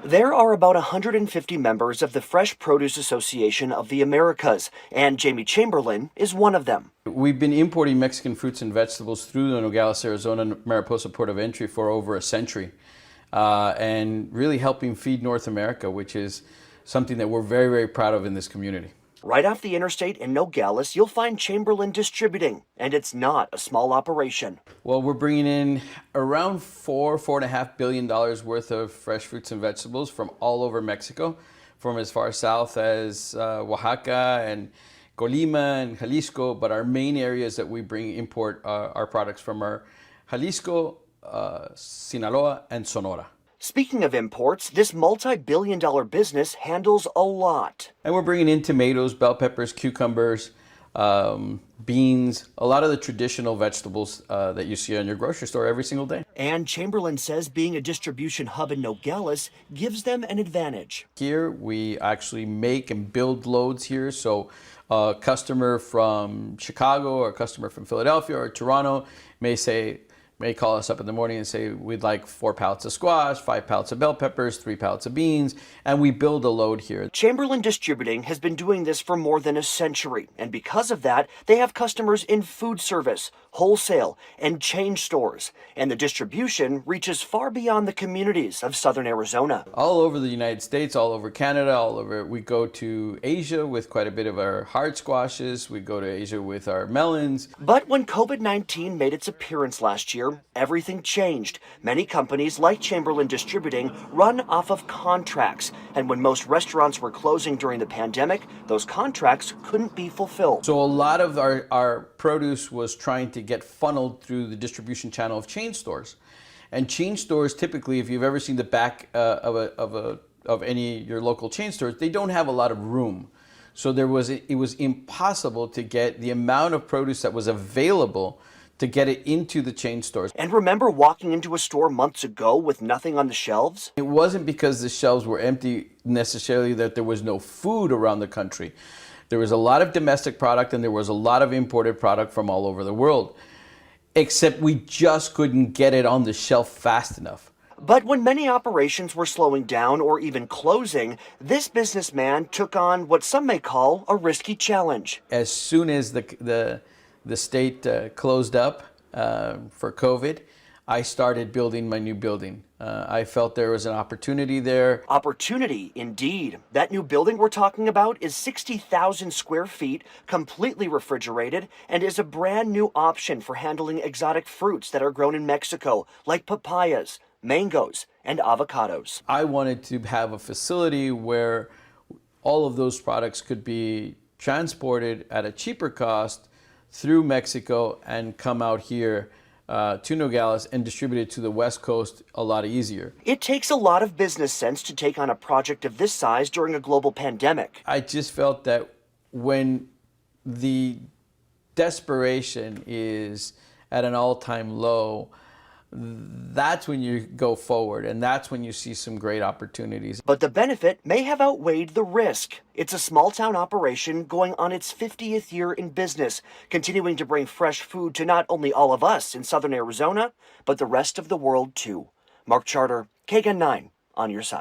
There are about 150 members of the Fresh Produce Association of the Americas, and Jamie Chamberlain is one of them. We've been importing Mexican fruits and vegetables through the Nogales, Arizona, Mariposa port of entry for over a century, and really helping feed North America, which is something that we're very, very proud of in this community. Right off the interstate in Nogales, you'll find Chamberlain Distributing, and it's not a small operation. Well, we're bringing in around $4.5 billion worth of fresh fruits and vegetables from all over Mexico, from as far south as Oaxaca and Colima and Jalisco. But our main areas that we import our products from are Jalisco, Sinaloa, and Sonora. Speaking of imports, this multi-billion-dollar business handles a lot. And we're bringing in tomatoes, bell peppers, cucumbers, beans, a lot of the traditional vegetables that you see on your grocery store every single day. And Chamberlain says being a distribution hub in Nogales gives them an advantage. Here we actually make and build loads here, so a customer from Chicago or a customer from Philadelphia or Toronto may call us up in the morning and say, we'd like 4 pallets of squash, 5 pallets of bell peppers, 3 pallets of beans, and we build a load here. Chamberlain Distributing has been doing this for more than a century, and because of that, they have customers in food service, wholesale, and chain stores, and the distribution reaches far beyond the communities of southern Arizona. All over the United States, all over Canada, all over. We go to Asia with quite a bit of our hard squashes. We go to Asia with our melons. But when COVID-19 made its appearance last year, everything changed. Many companies like Chamberlain Distributing run off of contracts, and when most restaurants were closing during the pandemic, those contracts couldn't be fulfilled. So a lot of our produce was trying to get funneled through the distribution channel of chain stores. And chain stores, typically, if you've ever seen the back of any of your local chain stores, they don't have a lot of room. So it was impossible to get the amount of produce that was available to get it into the chain stores. And remember walking into a store months ago with nothing on the shelves? It wasn't because the shelves were empty necessarily that there was no food around the country. There was a lot of domestic product and there was a lot of imported product from all over the world, except we just couldn't get it on the shelf fast enough. But when many operations were slowing down or even closing, this businessman took on what some may call a risky challenge. As soon as the state closed up for COVID, I started building my new building. I felt there was an opportunity there. Opportunity, indeed. That new building we're talking about is 60,000 square feet, completely refrigerated, and is a brand new option for handling exotic fruits that are grown in Mexico, like papayas, mangoes, and avocados. I wanted to have a facility where all of those products could be transported at a cheaper cost through Mexico and come out here to Nogales and distributed to the West Coast a lot easier. It takes a lot of business sense to take on a project of this size during a global pandemic. I just felt that when the desperation is at an all-time low, that's when you go forward, and that's when you see some great opportunities. But the benefit may have outweighed the risk. It's a small-town operation going on its 50th year in business, continuing to bring fresh food to not only all of us in southern Arizona, but the rest of the world too. Mark Charter, KGUN 9, on your side.